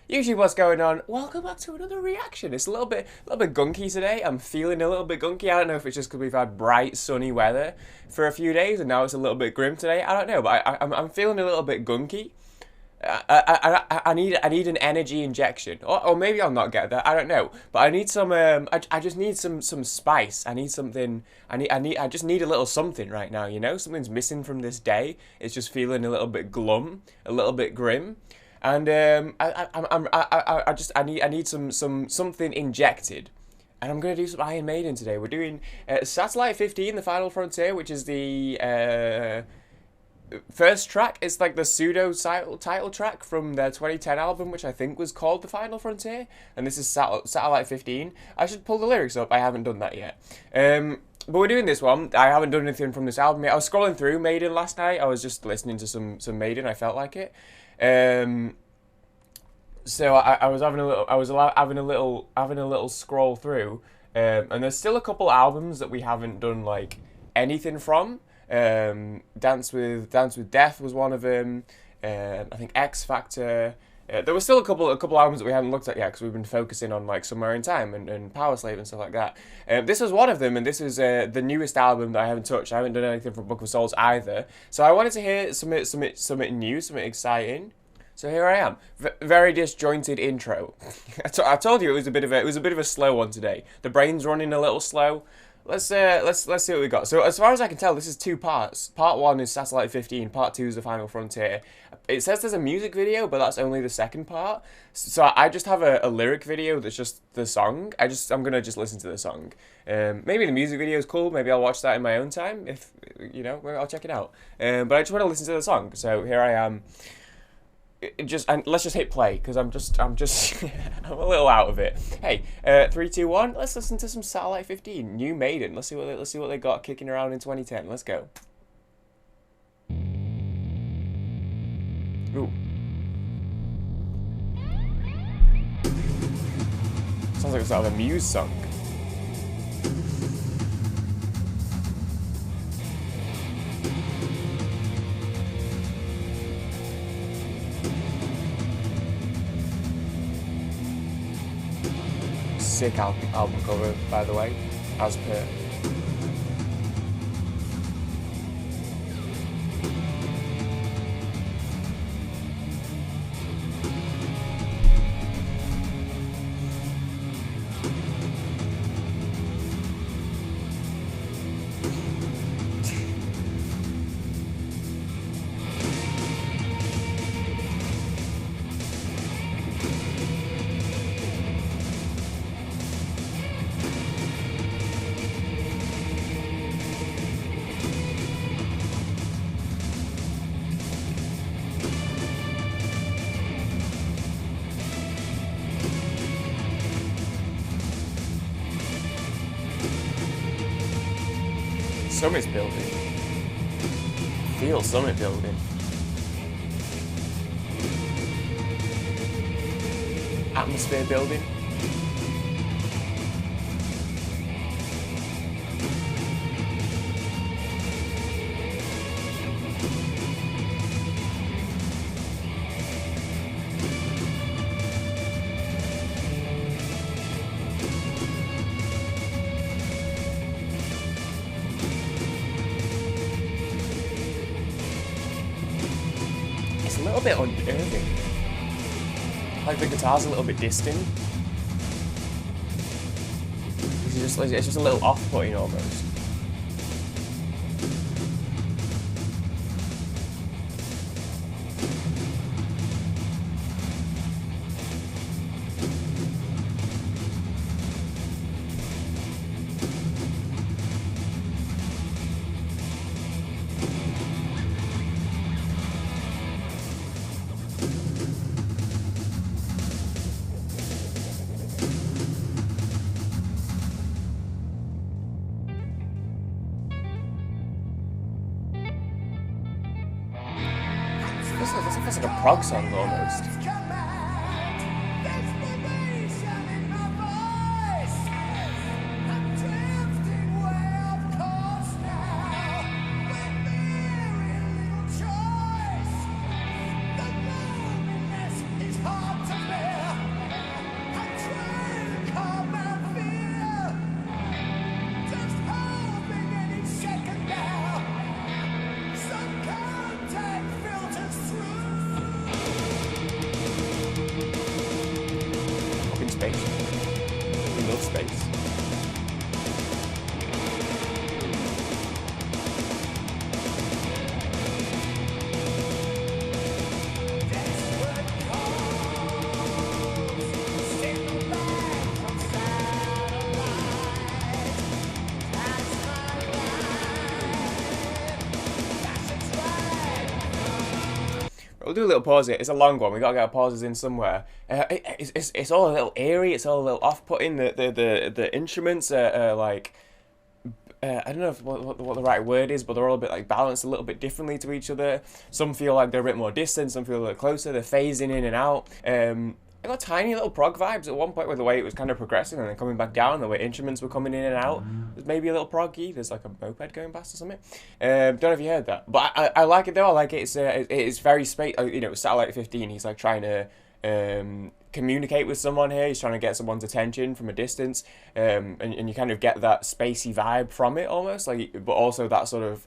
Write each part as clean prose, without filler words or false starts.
YouTube, what's going on? Welcome back to another reaction. It's a little bit gunky today. I'm feeling a little bit gunky. I don't know if it's just because we've had bright, sunny weather for a few days, and now it's a little bit grim today. I don't know, but I'm feeling a little bit gunky. I need an energy injection, or maybe I'll not get that. I don't know, but I need some. I just need some spice. I need something. I just need a little something right now. You know, something's missing from this day. It's just feeling a little bit glum, a little bit grim. And I need something injected, and I'm gonna do some Iron Maiden today. We're doing Satellite 15, the Final Frontier, which is the first track. It's like the pseudo title track from their 2010 album, which I think was called The Final Frontier, and this is Satellite 15. I should pull the lyrics up. I haven't done that yet. But we're doing this one. I haven't done anything from this album yet. I was scrolling through Maiden last night. I was just listening to some Maiden. I felt like it. So I was having a little scroll through, and there's still a couple albums that we haven't done like anything from. Dance with Death was one of them. I think X Factor. There were still a couple albums that we hadn't looked at yet because we've been focusing on like Somewhere in Time and Power Slave and stuff like that. This was one of them, and this is the newest album that I haven't touched. I haven't done anything from Book of Souls either. So I wanted to hear something new, something exciting. So here I am. Very disjointed intro. I told you it was a bit of a slow one today. The brain's running a little slow. Let's see what we got. So as far as I can tell, this is two parts. Part 1 is Satellite 15. Part 2 is The Final Frontier. It says there's a music video, but that's only the second part. So I just have a lyric video that's just the song. I'm gonna just listen to the song. Maybe the music video is cool. Maybe I'll watch that in my own time. If you know, I'll check it out. But I just want to listen to the song. So here I am. Let's just hit play because I'm I'm a little out of it. Hey, 3, 2, 1. Let's listen to some Satellite 15, new Maiden. Let's see what they got kicking around in 2010. Let's go. Ooh. Sounds like a sort of a Muse song. Sick album cover, by the way, as per. Summit building. Feel summit building. Atmosphere building. It's a little bit unnerving. Like the guitar's a little bit distant. It's just a little off-putting almost. This feels like a prog song almost. space. We love space. We'll do a little pause here. It's a long one. We gotta get our pauses in somewhere. It's all a little eerie. It's all a little off-putting. The instruments are like I don't know what the right word is, but they're all a bit like balanced a little bit differently to each other. Some feel like they're a bit more distant. Some feel a little closer. They're phasing in and out. I got tiny little prog vibes at one point with the way it was kind of progressing and then coming back down, the way instruments were coming in and out. There's maybe a little proggy. There's like a moped going past or something. Don't know if you heard that, but I like it though. I like it. It's very space. You know, Satellite 15. He's like trying to communicate with someone here. He's trying to get someone's attention from a distance, and you kind of get that spacey vibe from it almost, like, but also that sort of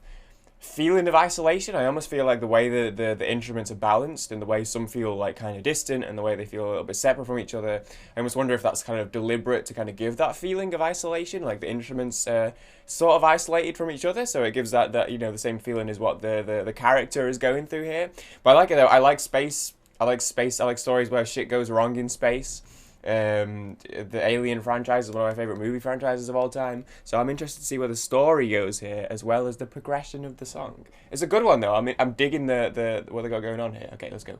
feeling of isolation. I almost feel like the way the instruments are balanced and the way some feel like kind of distant and the way they feel a little bit separate from each other, I almost wonder if that's kind of deliberate to kind of give that feeling of isolation, like the instruments sort of isolated from each other, so it gives that you know, the same feeling as what the character is going through here. But I like it though. I like space. I like stories where shit goes wrong in space. The Alien franchise is one of my favorite movie franchises of all time, so I'm interested to see where the story goes here as well as the progression of the song. It's a good one though. I mean, I'm digging the what they got going on here. Okay, let's go.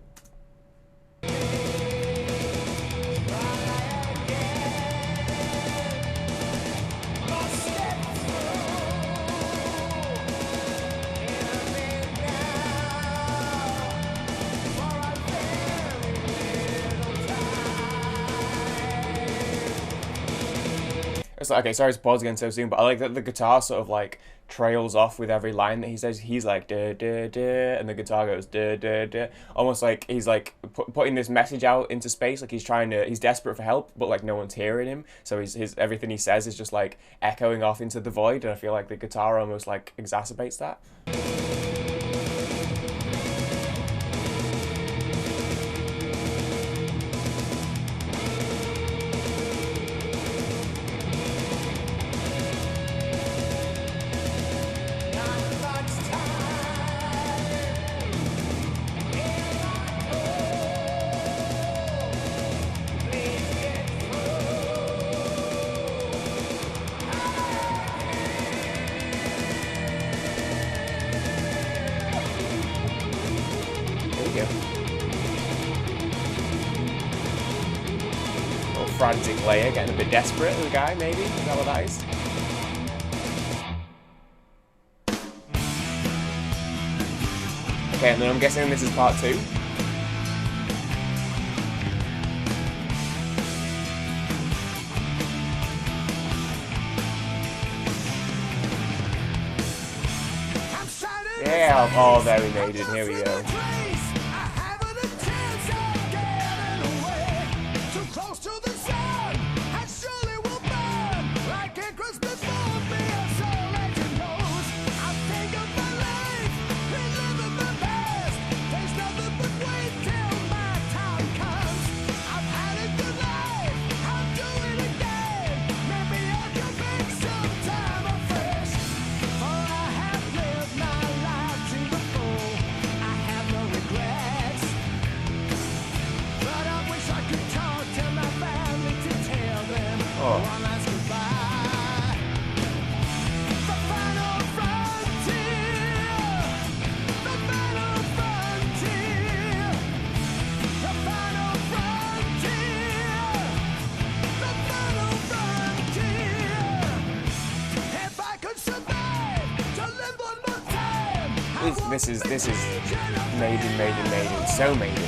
It's like, okay, sorry to pause again so soon, but I like that the guitar sort of like trails off with every line that he says. He's like da da da, and the guitar goes da da da, almost like he's like putting this message out into space, like he's desperate for help, but like no one's hearing him. So his everything he says is just like echoing off into the void, and I feel like the guitar almost like exacerbates that. Little frantic layer, getting a bit desperate, the guy, maybe? Is that what that is? Okay, and then I'm guessing this is part 2. Yeah, oh, very Maiden, here we go. This is Maiden, so Maiden.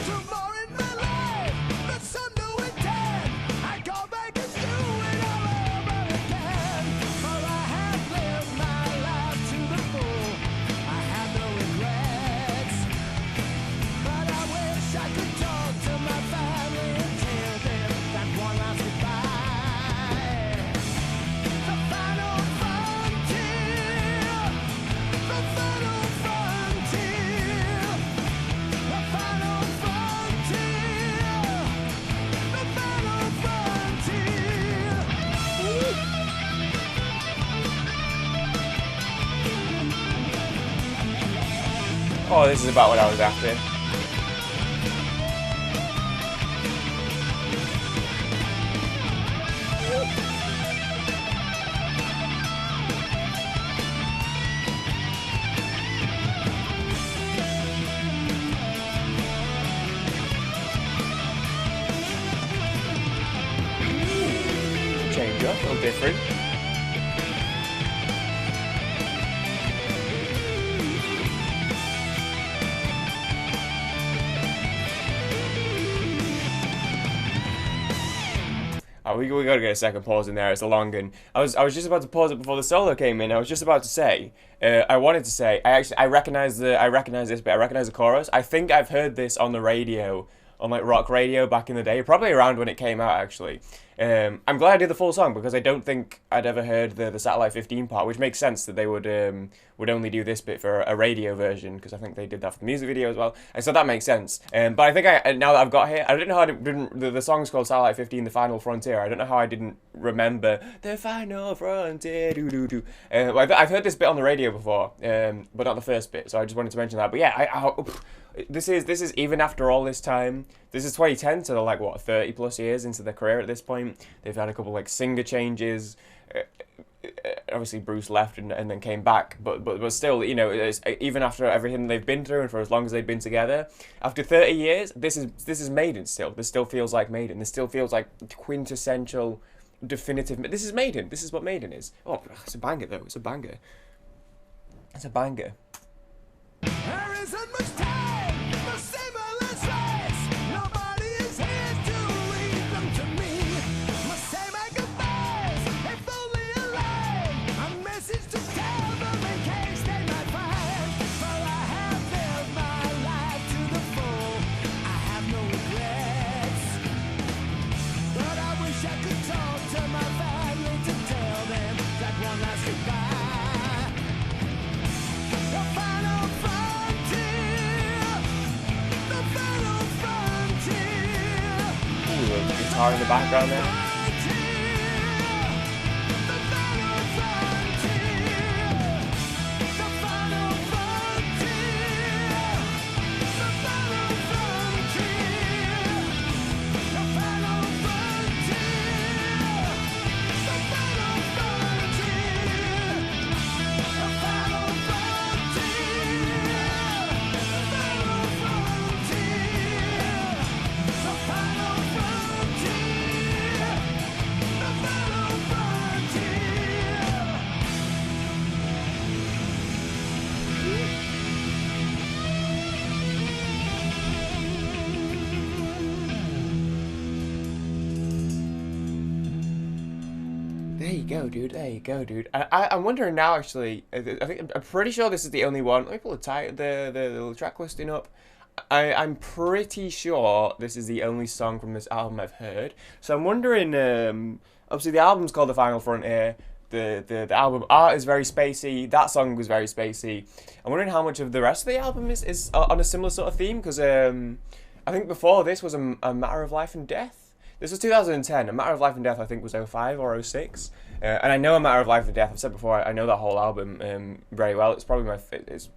Oh, this is about what I was after. Change up, a little different. Oh, we gotta get a second pause in there. It's a long one. I was just about to pause it before the solo came in. I was just about to say, I wanted to say, I recognize this bit. I recognize the chorus. I think I've heard this on the radio, on like rock radio back in the day, probably around when it came out actually. I'm glad I did the full song because I don't think I'd ever heard the Satellite 15 part, which makes sense that they would only do this bit for a radio version because I think they did that for the music video as well. And so that makes sense. But I think now that I've got here, I don't know how I didn't. The song's called Satellite 15, The Final Frontier. I don't know how I didn't remember The Final Frontier. I've heard this bit on the radio before, but not the first bit. So I just wanted to mention that. But yeah, this is even after all this time. This is 2010, so they're like what 30 plus years into their career at this point. They've had a couple like singer changes. Obviously Bruce left and then came back, but still, you know, even after everything they've been through and for as long as they've been together, after 30 years, this is Maiden still. This still feels like Maiden. This still feels like quintessential, definitive. This is Maiden. This is what Maiden is. Oh, it's a banger though. It's a banger. It's a banger. There isn't much time for seamless race. Nobody is here to lead them to me. Must say my goodbyes, if only alone. A message to tell them in case they might find. For I have lived my life to the full. I have no regrets. But I wish I could talk to my family to tell them that one last goodbye. The final Ooh, a guitar in the background there. There you go, dude. There you go, dude. I'm wondering now, actually. I'm pretty sure this is the only one. Let me pull the track listing up. I'm pretty sure this is the only song from this album I've heard. So I'm wondering. Obviously, the album's called The Final Frontier. The album art is very spacey. That song was very spacey. I'm wondering how much of the rest of the album is on a similar sort of theme, because I think before this was a Matter of Life and Death. This was 2010. A Matter of Life and Death, I think, was 05 or 06. And I know A Matter of Life and Death. I've said before, I know that whole album very well. It's probably my favorite.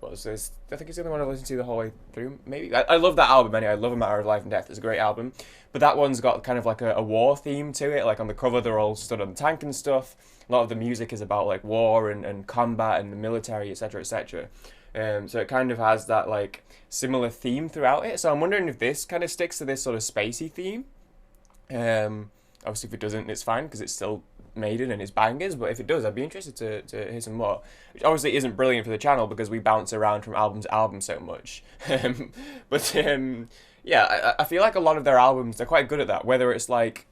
I think it's the only one I've listened to the whole way through. Maybe I love that album anyway. I love A Matter of Life and Death. It's a great album. But that one's got kind of like a war theme to it. Like on the cover, they're all stood on the tank and stuff. A lot of the music is about like war and combat and the military, etc., etc. So it kind of has that like similar theme throughout it. So I'm wondering if this kind of sticks to this sort of spacey theme. Obviously, if it doesn't, it's fine because it's still Maiden and it's bangers. But if it does, I'd be interested to hear some more. Which obviously isn't brilliant for the channel because we bounce around from album to album so much. Yeah, I feel like a lot of their albums, they're quite good at that. Whether it's like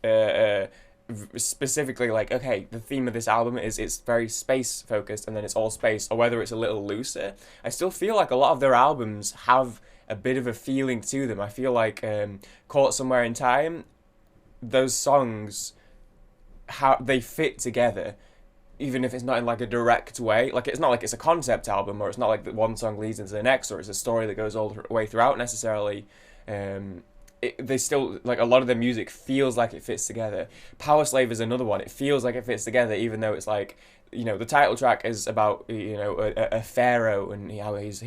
specifically like, okay, the theme of this album is it's very space focused and then it's all space, or whether it's a little looser. I still feel like a lot of their albums have a bit of a feeling to them. I feel like Caught Somewhere in Time, those songs, how they fit together, even if it's not in like a direct way. Like it's not like it's a concept album, or it's not like that one song leads into the next, or it's a story that goes all the way throughout necessarily. they still, like, a lot of their music feels like it fits together. Power Slave is another one. It feels like it fits together, even though it's like, you know, the title track is about, you know, a pharaoh and how he's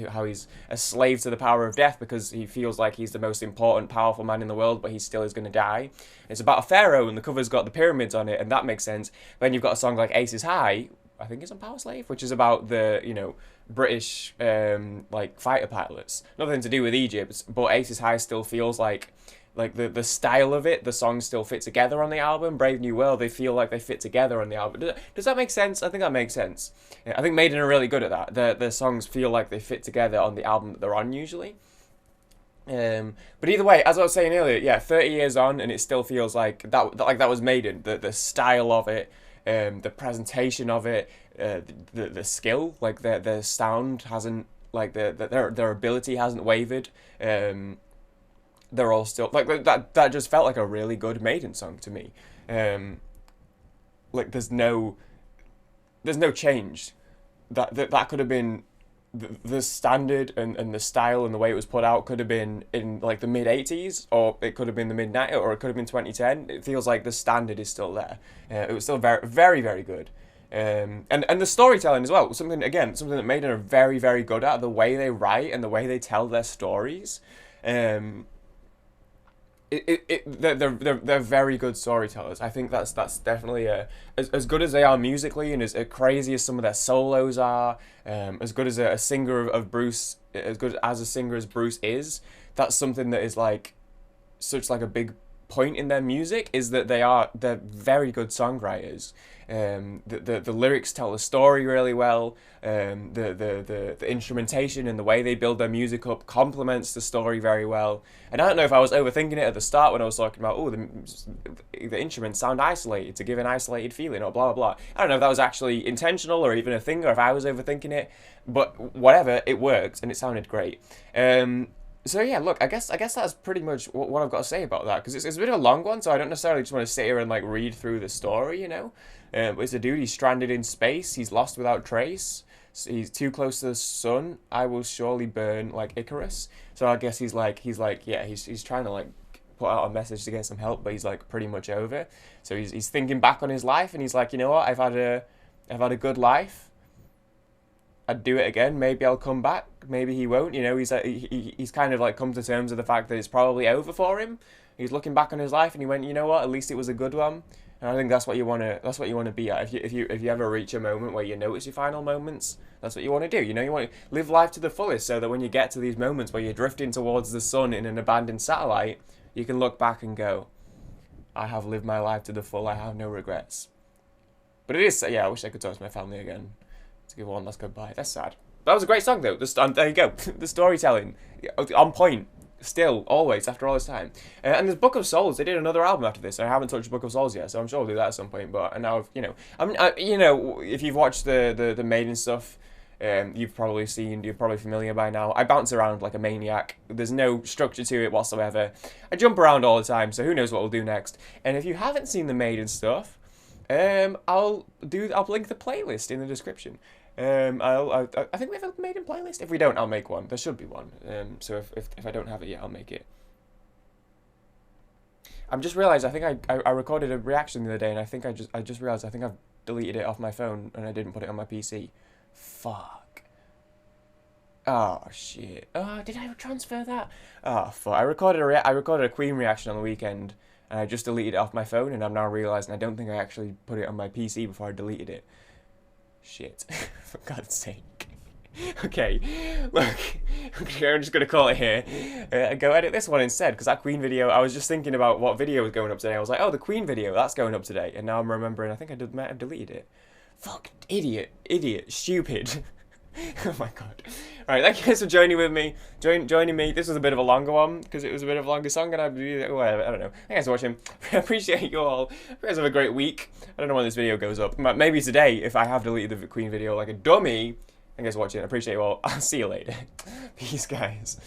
a slave to the power of death because he feels like he's the most important, powerful man in the world, but he still is going to die. It's about a pharaoh, and the cover's got the pyramids on it, and that makes sense. Then you've got a song like Ace is High, I think it's on Power Slave, which is about the, you know, British like fighter pilots. Nothing to do with Egypt, but Ace is High still feels like the style of it, the songs still fit together on the album. Brave New World, they feel like they fit together on the album. Does that make sense? I think that makes sense. Yeah, I think Maiden are really good at that. The songs feel like they fit together on the album that they're on usually. But either way, as I was saying earlier, yeah, 30 years on, and it still feels like that was Maiden. The style of it, the presentation of it, the skill, like their sound hasn't, like their ability hasn't wavered. They're all still like that just felt like a really good Maiden song to me. Like there's no change. That could have been the standard and the style and the way it was put out could have been in like the mid 80s, or it could have been the mid 90s, or it could have been 2010. It feels like the standard is still there. It was still very, very, very good. And the storytelling as well, something that Maiden are very, very good at, the way they write and the way they tell their stories. They're very good storytellers. I think that's definitely as good as they are musically, and as crazy as some of their solos are, as good as a singer of Bruce, as good as a singer as Bruce is. That's something that is like such like a big point in their music, is that they're very good songwriters. The lyrics tell the story really well. The instrumentation and the way they build their music up complements the story very well. And I don't know if I was overthinking it at the start when I was talking about, the instruments sound isolated to give an isolated feeling, or blah, blah, blah. I don't know if that was actually intentional or even a thing, or if I was overthinking it, but whatever, it worked and it sounded great. So yeah, look, I guess that's pretty much what I've got to say about that, because it's a bit of a long one, so I don't necessarily just want to sit here and like read through the story, you know. But it's a dude, he's stranded in space, he's lost without trace, he's too close to the sun, I will surely burn like Icarus. So I guess he's trying to like put out a message to get some help, but he's like pretty much over. So he's thinking back on his life, and he's like, you know what, I've had a good life. I'd do it again. Maybe I'll come back. Maybe he won't. You know, he's kind of like come to terms with the fact that it's probably over for him. He's looking back on his life, and he went, you know what? At least it was a good one. And I think that's what you want to be at. If you ever reach a moment where you notice your final moments, that's what you want to do. You know, you want to live life to the fullest, so that when you get to these moments where you're drifting towards the sun in an abandoned satellite, you can look back and go, I have lived my life to the full. I have no regrets. But it is, yeah. I wish I could talk to my family again. To give one last goodbye. That's sad. That was a great song though. There you go. The storytelling on point. Still, always, after all this time. And there's Book of Souls. They did another album after this. I haven't touched Book of Souls yet, so I'm sure I'll do that at some point. But now, if you've watched the Maiden stuff, you're probably familiar by now. I bounce around like a maniac. There's no structure to it whatsoever. I jump around all the time, so who knows what we'll do next. And if you haven't seen the Maiden stuff, I'll link the playlist in the description. I think we have a Maiden playlist. If we don't, I'll make one. There should be one. So if I don't have it yet, I'll make it. I've just realised I think I recorded a reaction the other day, and I just realised I think I've deleted it off my phone and I didn't put it on my PC. Fuck. Oh shit. Oh, did I transfer that? Oh fuck. I recorded a Queen reaction on the weekend, and I just deleted it off my phone, and I'm now realising I don't think I actually put it on my PC before I deleted it. Shit. For God's sake. Okay, look, I'm just going to call it here. Go edit this one instead, because that Queen video, I was just thinking about what video was going up today. I was like, oh, the Queen video, that's going up today. And now I'm remembering, I think I might have deleted it. Fuck, idiot, stupid. Oh my god. Alright, thank you guys for joining with me. Joining me. This was a bit of a longer one, because it was a bit of a longer song, and I don't know. Thank you guys for watching. I appreciate you all. You guys have a great week. I don't know when this video goes up. Maybe today, if I have deleted the Queen video like a dummy. Thank you guys for watching. I appreciate you all. I'll see you later. Peace, guys.